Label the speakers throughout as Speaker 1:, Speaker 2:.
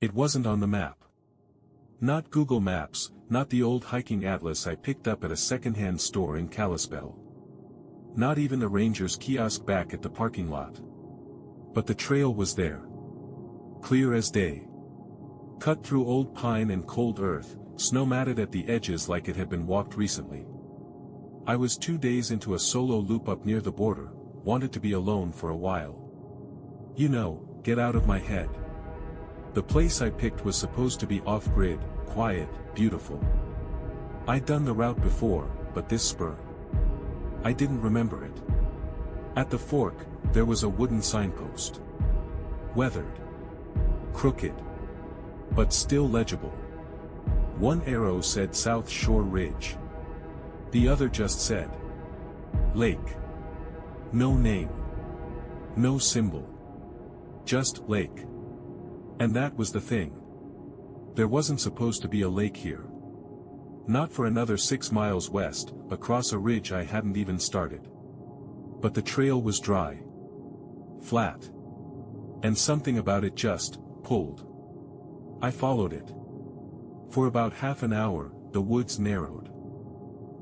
Speaker 1: It wasn't on the map. Not Google Maps, not the old hiking atlas I picked up at a second-hand store in Kalispell. Not even the ranger's kiosk back at the parking lot. But the trail was there. Clear as day. Cut through old pine and cold earth, snow matted at the edges like it had been walked recently. I was 2 days into a solo loop up near the border, wanted to be alone for a while. You know, get out of my head. The place I picked was supposed to be off-grid, quiet, beautiful. I'd done the route before, but this spur. I didn't remember it. At the fork, there was a wooden signpost. Weathered. Crooked. But still legible. One arrow said South Shore Ridge. The other just said Lake. No name. No symbol. Just lake. And that was the thing. There wasn't supposed to be a lake here. Not for another 6 miles west, across a ridge I hadn't even started. But the trail was dry. Flat. And something about it just pulled. I followed it. For about half an hour, the woods narrowed.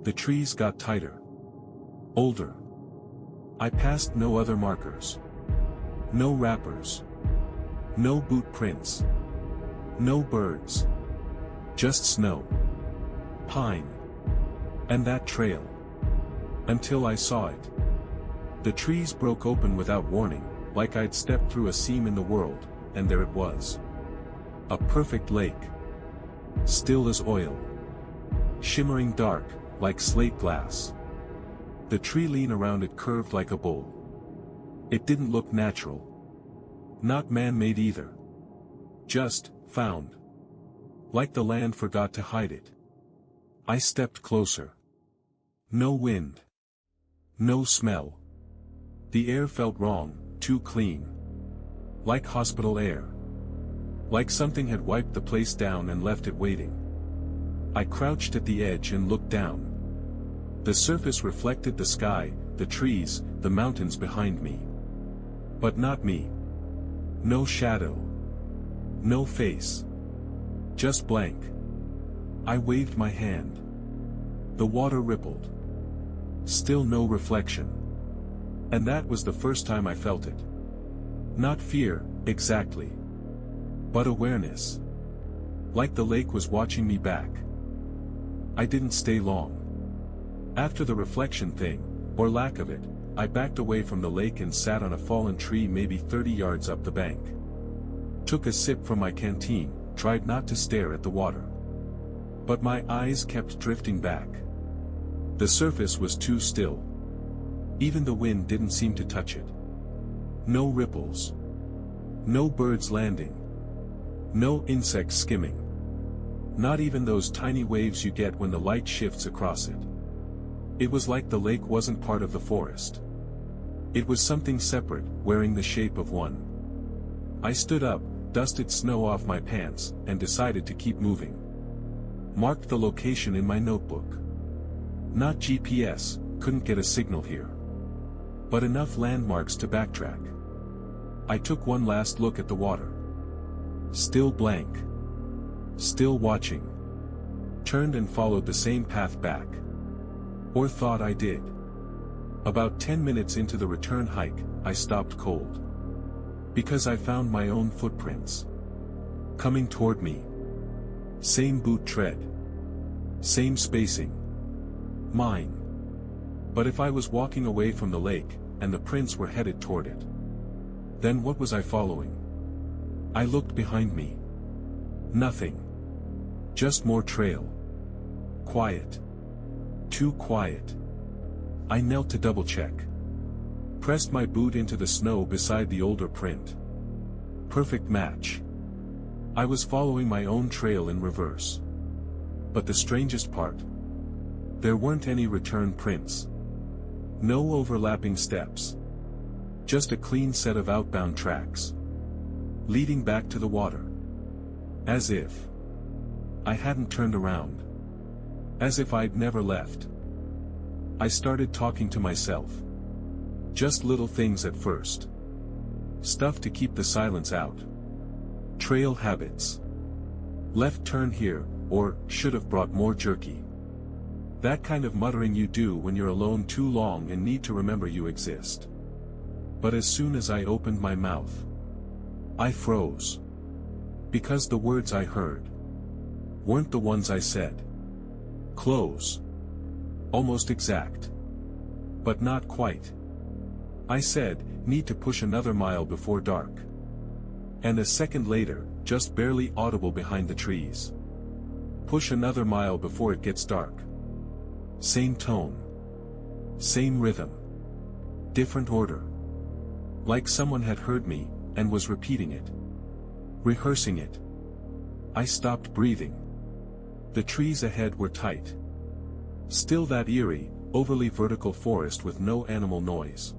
Speaker 1: The trees got tighter. Older. I passed no other markers. No wrappers. No boot prints. No birds. Just snow. Pine. And that trail. Until I saw it. The trees broke open without warning, like I'd stepped through a seam in the world, and there it was. A perfect lake. Still as oil. Shimmering dark, like slate glass. The tree lean around it curved like a bowl. It didn't look natural. Not man-made either. Just found. Like the land forgot to hide it. I stepped closer. No wind. No smell. The air felt wrong, too clean. Like hospital air. Like something had wiped the place down and left it waiting. I crouched at the edge and looked down. The surface reflected the sky, the trees, the mountains behind me. But not me. No shadow. No face. Just blank. I waved my hand. The water rippled. Still no reflection. And that was the first time I felt it. Not fear, exactly. But awareness. Like the lake was watching me back. I didn't stay long. After the reflection thing, or lack of it, I backed away from the lake and sat on a fallen tree maybe 30 yards up the bank. Took a sip from my canteen, tried not to stare at the water. But my eyes kept drifting back. The surface was too still. Even the wind didn't seem to touch it. No ripples. No birds landing. No insects skimming. Not even those tiny waves you get when the light shifts across it. It was like the lake wasn't part of the forest. It was something separate, wearing the shape of one. I stood up, dusted snow off my pants, and decided to keep moving. Marked the location in my notebook. Not GPS, couldn't get a signal here. But enough landmarks to backtrack. I took one last look at the water. Still blank. Still watching. Turned and followed the same path back. Or thought I did. About 10 minutes into the return hike, I stopped cold. Because I found my own footprints. Coming toward me. Same boot tread. Same spacing. Mine. But if I was walking away from the lake, and the prints were headed toward it, then what was I following? I looked behind me. Nothing. Just more trail. Quiet. Too quiet. I knelt to double-check. Pressed my boot into the snow beside the older print. Perfect match. I was following my own trail in reverse. But the strangest part? There weren't any return prints. No overlapping steps. Just a clean set of outbound tracks. Leading back to the water. As if I hadn't turned around. As if I'd never left. I started talking to myself. Just little things at first. Stuff to keep the silence out. Trail habits. Left turn here, or, should have brought more jerky. That kind of muttering you do when you're alone too long and need to remember you exist. But as soon as I opened my mouth, I froze. Because the words I heard weren't the ones I said. Close. Almost exact. But not quite. I said, need to push another mile before dark. And a second later, just barely audible behind the trees. Push another mile before it gets dark. Same tone. Same rhythm. Different order. Like someone had heard me, and was repeating it. Rehearsing it. I stopped breathing. The trees ahead were tight. Still that eerie, overly vertical forest with no animal noise.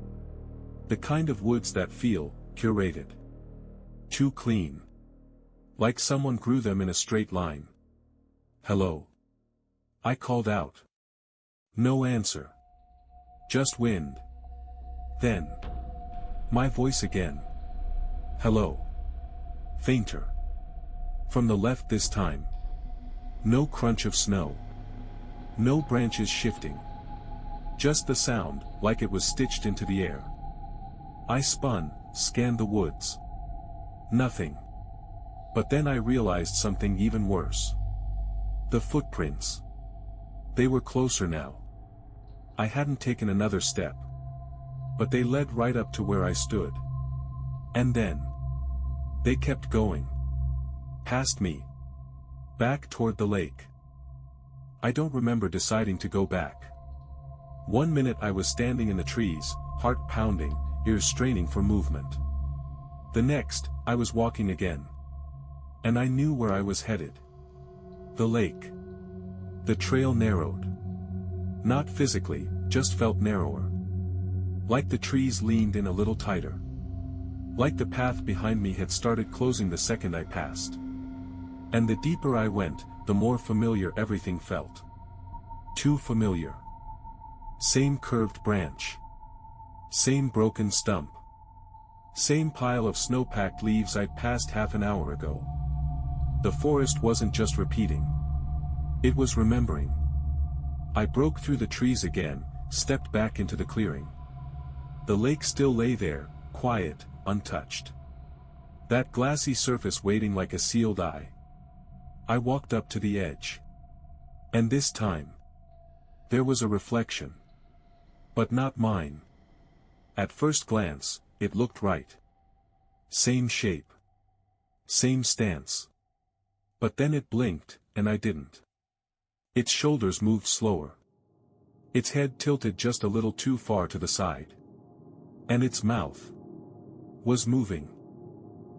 Speaker 1: The kind of woods that feel curated. Too clean. Like someone grew them in a straight line. Hello. I called out. No answer. Just wind. Then. My voice again. Hello. Fainter. From the left this time. No crunch of snow. No branches shifting. Just the sound, like it was stitched into the air. I spun, scanned the woods. Nothing. But then I realized something even worse. The footprints. They were closer now. I hadn't taken another step. But they led right up to where I stood. And then. They kept going. Past me. Back toward the lake. I don't remember deciding to go back. 1 minute I was standing in the trees, heart pounding, ears straining for movement. The next, I was walking again. And I knew where I was headed. The lake. The trail narrowed. Not physically, just felt narrower. Like the trees leaned in a little tighter. Like the path behind me had started closing the second I passed. And the deeper I went, the more familiar everything felt. Too familiar. Same curved branch. Same broken stump. Same pile of snow-packed leaves I'd passed half an hour ago. The forest wasn't just repeating. It was remembering. I broke through the trees again, stepped back into the clearing. The lake still lay there, quiet, untouched. That glassy surface waiting like a sealed eye. I walked up to the edge. And this time. There was a reflection. But not mine. At first glance, it looked right. Same shape. Same stance. But then it blinked, and I didn't. Its shoulders moved slower. Its head tilted just a little too far to the side. And its mouth was moving.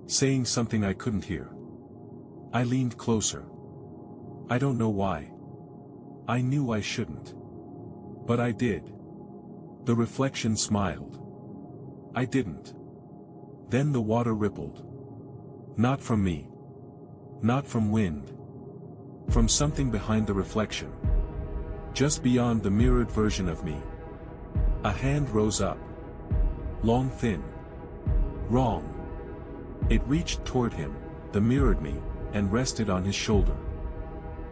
Speaker 1: Saying something I couldn't hear. I leaned closer. I don't know why. I knew I shouldn't. But I did. The reflection smiled. I didn't. Then the water rippled. Not from me. Not from wind. From something behind the reflection. Just beyond the mirrored version of me. A hand rose up. Long, thin. Wrong. It reached toward him, the mirrored me, and rested on his shoulder.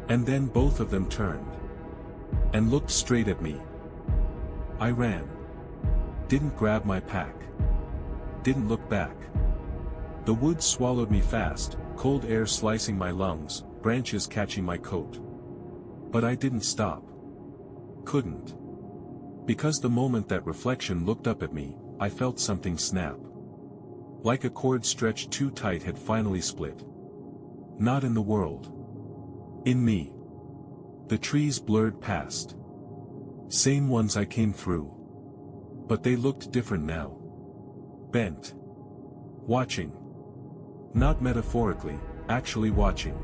Speaker 1: And then both of them turned. And looked straight at me. I ran. Didn't grab my pack. Didn't look back. The woods swallowed me fast, cold air slicing my lungs, branches catching my coat. But I didn't stop. Couldn't. Because the moment that reflection looked up at me, I felt something snap. Like a cord stretched too tight had finally split. Not in the world. In me. The trees blurred past. Same ones I came through. But they looked different now. Bent. Watching. Not metaphorically, actually watching.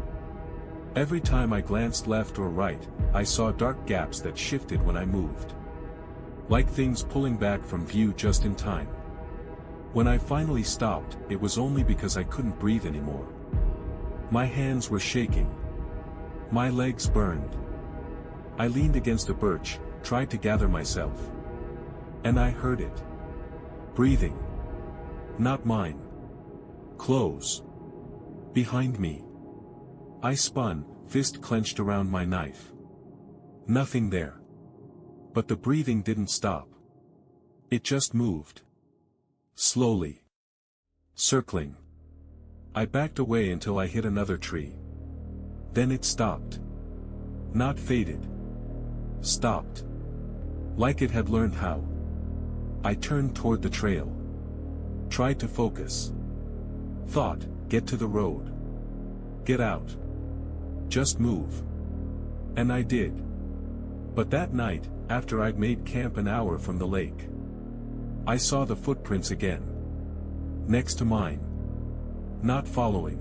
Speaker 1: Every time I glanced left or right, I saw dark gaps that shifted when I moved. Like things pulling back from view just in time. When I finally stopped, it was only because I couldn't breathe anymore. My hands were shaking. My legs burned. I leaned against a birch, tried to gather myself. And I heard it. Breathing. Not mine. Close. Behind me. I spun, fist clenched around my knife. Nothing there. But the breathing didn't stop. It just moved. Slowly. Circling. I backed away until I hit another tree. Then it stopped. Not faded. Stopped. Like it had learned how. I turned toward the trail. Tried to focus. Thought, get to the road. Get out. Just move. And I did. But that night, after I'd made camp an hour from the lake, I saw the footprints again. Next to mine. Not following.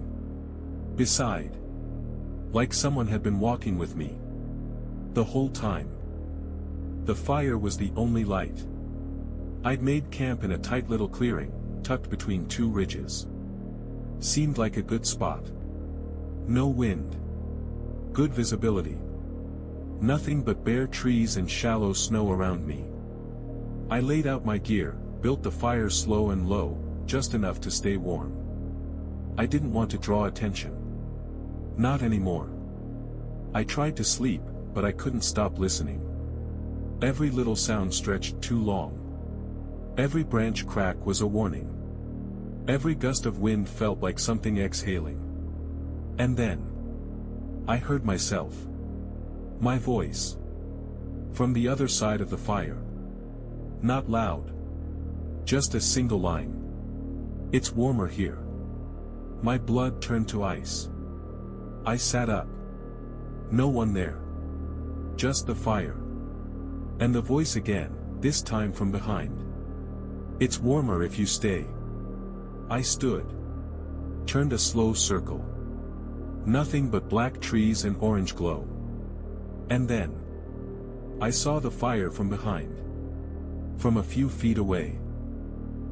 Speaker 1: Beside. Like someone had been walking with me. The whole time. The fire was the only light. I'd made camp in a tight little clearing, tucked between two ridges. Seemed like a good spot. No wind. Good visibility. Nothing but bare trees and shallow snow around me. I laid out my gear, built the fire slow and low, just enough to stay warm. I didn't want to draw attention. Not anymore. I tried to sleep, but I couldn't stop listening. Every little sound stretched too long. Every branch crack was a warning. Every gust of wind felt like something exhaling. And then I heard myself. My voice. From the other side of the fire. Not loud. Just a single line. It's warmer here. My blood turned to ice. I sat up. No one there. Just the fire. And the voice again, this time from behind. It's warmer if you stay. I stood. Turned a slow circle. Nothing but black trees and orange glow. And then I saw the fire from behind. From a few feet away.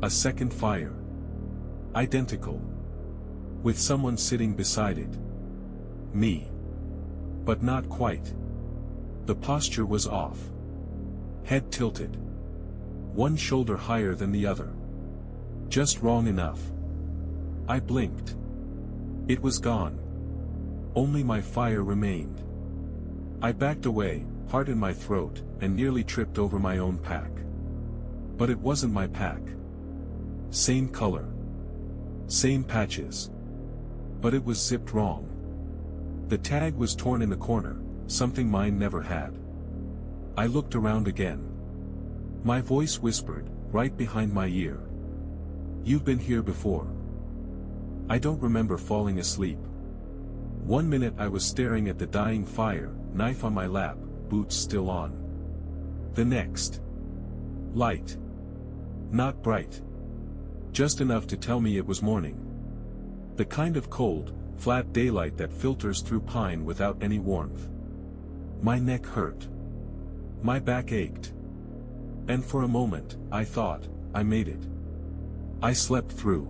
Speaker 1: A second fire. Identical. With someone sitting beside it. Me. But not quite. The posture was off. Head tilted. One shoulder higher than the other. Just wrong enough. I blinked. It was gone. Only my fire remained. I backed away, heart in my throat, and nearly tripped over my own pack. But it wasn't my pack. Same color. Same patches. But it was zipped wrong. The tag was torn in the corner, something mine never had. I looked around again. My voice whispered, right behind my ear. You've been here before. I don't remember falling asleep. 1 minute I was staring at the dying fire, knife on my lap, boots still on. The next. Light. Not bright. Just enough to tell me it was morning. The kind of cold, flat daylight that filters through pine without any warmth. My neck hurt. My back ached. And for a moment, I thought, I made it. I slept through.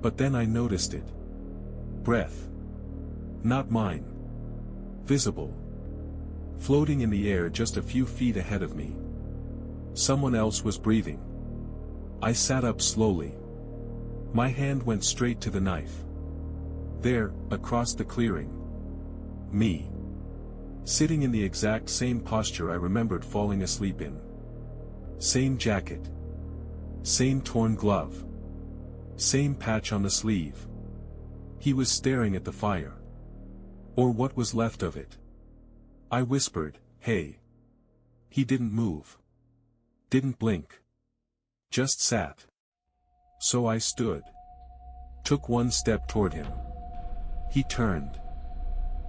Speaker 1: But then I noticed it. Breath. Not mine. Visible. Floating in the air just a few feet ahead of me. Someone else was breathing. I sat up slowly. My hand went straight to the knife. There, across the clearing. Me. Sitting in the exact same posture I remembered falling asleep in. Same jacket. Same torn glove. Same patch on the sleeve. He was staring at the fire. Or what was left of it. I whispered, "Hey." He didn't move. Didn't blink. Just sat. So I stood. Took one step toward him. He turned.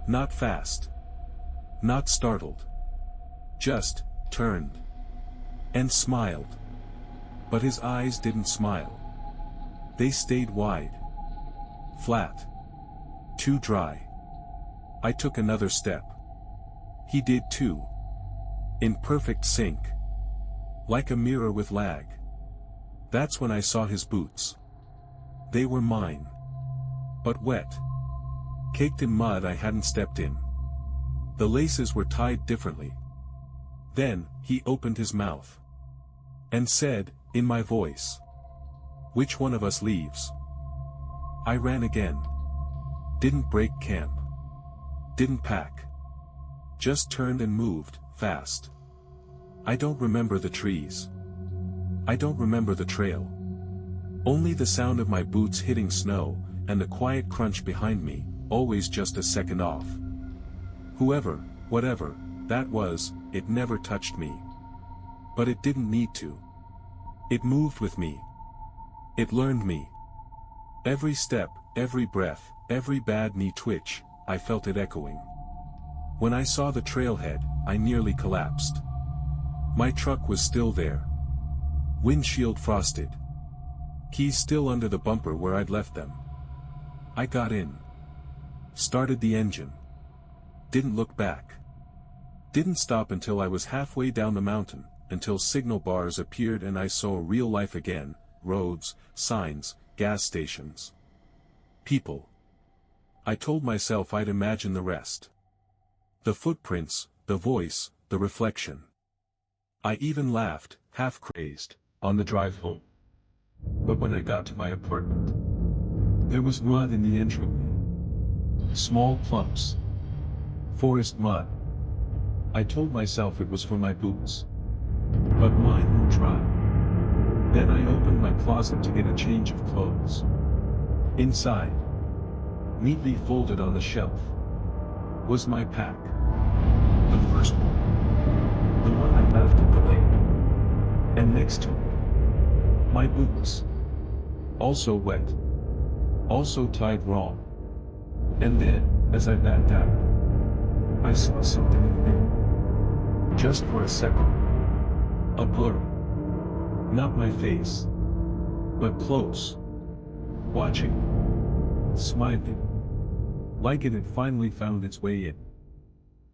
Speaker 1: Not fast. Not startled. Just turned. And smiled. But his eyes didn't smile. They stayed wide. Flat. Too dry. I took another step. He did too. In perfect sync. Like a mirror with lag. That's when I saw his boots. They were mine. But wet. Caked in mud I hadn't stepped in. The laces were tied differently. Then, he opened his mouth. And said, in my voice. "Which one of us leaves?" I ran again. Didn't break camp. Didn't pack. Just turned and moved, fast. I don't remember the trees. I don't remember the trail. Only the sound of my boots hitting snow, and the quiet crunch behind me, always just a second off. Whoever, whatever, that was, it never touched me. But it didn't need to. It moved with me. It learned me. Every step, every breath, every bad knee twitch, I felt it echoing. When I saw the trailhead, I nearly collapsed. My truck was still there. Windshield frosted. Keys still under the bumper where I'd left them. I got in. Started the engine. Didn't look back. Didn't stop until I was halfway down the mountain, until signal bars appeared and I saw real life again, roads, signs, gas stations. People. I told myself I'd imagine the rest. The footprints, the voice, the reflection. I even laughed, half crazed, on the drive home. But when I got to my apartment, there was mud in the entryway. Small clumps. Forest mud. I told myself it was for my boots. But mine were dry. Then I opened my closet to get a change of clothes. Inside, neatly folded on the shelf, was my pack. The first one. The one I left at the lake. And next to it, my boots. Also wet. Also tied wrong. And then, as I backed out, I saw something in there. Just for a second. A blur. Not my face. But close. Watching. Smiling. Like it had finally found its way in.